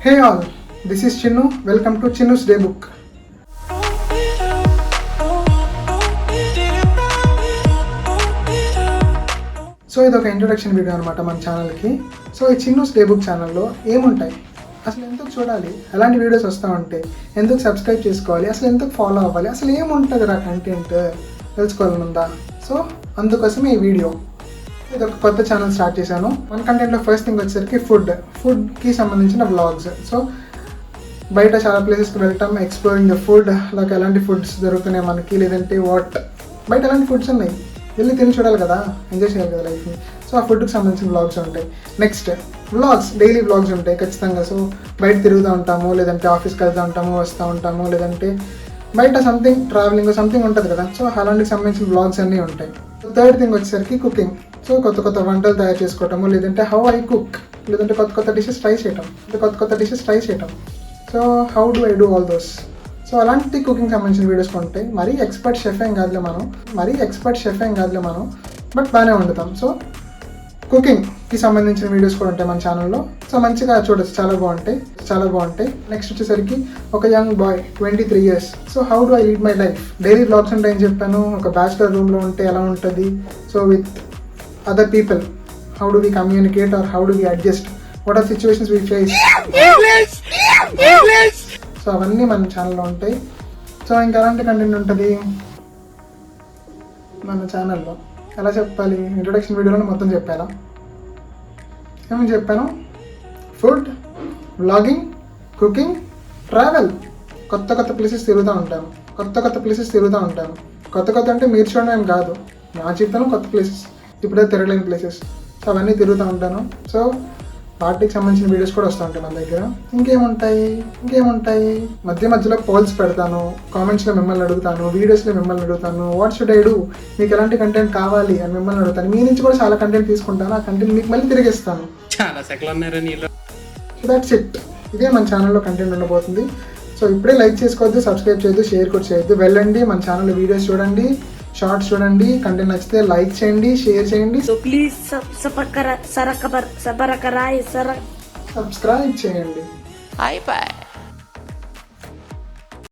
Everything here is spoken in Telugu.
Hey all, this is Chinnu. Welcome to Chinnu's Daybook. So ఇది ఒక ఇంట్రొడక్షన్ వీడియో అనమాట మన ఛానల్కి. సో ఈ చిన్నూస్ డేబుక్ ఛానల్లో ఏముంటాయి, అసలు ఎందుకు చూడాలి, ఎలాంటి వీడియోస్ వస్తూ ఉంటాయి, ఎందుకు సబ్స్క్రైబ్ చేసుకోవాలి, అసలు ఎందుకు ఫాలో అవ్వాలి, అసలు ఏముంటుంది రా కంటెంట్ తెలుసుకోవాలనుందా. సో అందుకోసం ఈ వీడియో. ఇది ఒక కొత్త ఛానల్ స్టార్ట్ చేశాను. మన కంటెంట్లో ఫస్ట్ థింగ్ వచ్చేసరికి ఫుడ్కి సంబంధించిన వ్లాగ్స్. సో బయట చాలా ప్లేసెస్కి వెళ్తాం, ఎక్స్ప్లోరింగ్ ద ఫుడ్, అలాగే ఎలాంటి ఫుడ్స్ దొరుకుతున్నాయి మనకి, లేదంటే బయట ఎలాంటి ఫుడ్స్ ఉన్నాయి వెళ్ళి తిని చూడాలి కదా, ఎంజాయ్ చేయాలి కదా లైఫ్ని. సో ఆ ఫుడ్కి సంబంధించిన వ్లాగ్స్ ఉంటాయి. నెక్స్ట్ వ్లాగ్స్, డైలీ వ్లాగ్స్ ఉంటాయి ఖచ్చితంగా. సో బయట తిరుగుతూ ఉంటాము, లేదంటే ఆఫీస్కి వెళ్తూ ఉంటాము, వస్తూ ఉంటాము, లేదంటే బయట సంథింగ్ ట్రావెలింగ్ సంథింగ్ ఉంటుంది కదా. సో అలాంటికి సంబంధించిన వ్లాగ్స్ అన్నీ ఉంటాయి. థర్డ్ థింగ్ వచ్చేసరికి కుకింగ్. సో కొత్త వంటలు తయారు చేసుకోవటము, లేదంటే హౌ ఐ కుక్, లేదంటే కొత్త డిషెస్ ట్రై చేయటం. So how do I do all those. So అలాంటి కుకింగ్ సంబంధించిన వీడియోస్ ఉంటాయి. మరీ ఎక్స్పర్ట్ షెఫ్ ఏం కాదులే మనం, బట్ బాగానే వండుతాం. సో కుకింగ్కి సంబంధించిన వీడియోస్ కూడా ఉంటాయి మన ఛానల్లో. సో మంచిగా చూడొచ్చు, చాలా బాగుంటాయి. నెక్స్ట్ వచ్చేసరికి ఒక young boy 23 years. So how do I lead my life. Daily vlogs ఉంటాయని చెప్పాను. ఒక బ్యాచులర్ రూమ్లో ఉంటే ఎలా ఉంటుంది, so with other people, how do we communicate or how do we adjust, what are situations we face. So అవన్నీ మన ఛానల్లో ఉంటాయి. సో ఇంకా అలాంటి కంటెంట్ ఉంటుంది మన ఛానల్లో. ఎలా చెప్పాలి, ఇంట్రొడక్షన్ వీడియోలో మొత్తం చెప్పాను. ఏమని చెప్పాను? ఫుడ్, వ్లాగింగ్, కుకింగ్, ట్రావెల్, కొత్త ప్లేసెస్ తిరుగుతూ ఉంటాను. కొత్త అంటే మీరు చూడడం ఏం కాదు, నా జీవితంలో కొత్త ప్లేసెస్, ఇప్పుడే తిరగలేని ప్లేసెస్. సో అవన్నీ తిరుగుతూ ఉంటాను. సో పార్టీకి సంబంధించిన వీడియోస్ కూడా వస్తూ ఉంటాయి మన దగ్గర. ఇంకేముంటాయి మధ్యలో పోల్స్ పెడతాను, కామెంట్స్లో మిమ్మల్ని అడుగుతాను, వీడియోస్లో మిమ్మల్ని అడుగుతాను, వాట్ షుడ్ ఐ డూ, మీకు ఎలాంటి కంటెంట్ కావాలి అని మిమ్మల్ని అడుగుతాను. మీ నుంచి కూడా చాలా కంటెంట్ తీసుకుంటాను, ఆ కంటెంట్ మీకు మళ్ళీ తిరిగిస్తాను. So that's it. ఇదే మన ఛానల్లో కంటెంట్ ఉండబోతుంది. సో ఇప్పుడే లైక్ చేసుకోవద్దు, సబ్స్క్రైబ్ చేయొద్దు, షేర్ కూడా చేయొద్దు. వెళ్ళండి మన ఛానల్లో వీడియోస్ చూడండి, షార్ట్స్ చూడండి, కంటెంట్ నచ్చితే లైక్ చేయండి, షేర్ చేయండి. సో ప్లీజ్ సబ్స్క్రైబ్ చేయండి. Bye bye.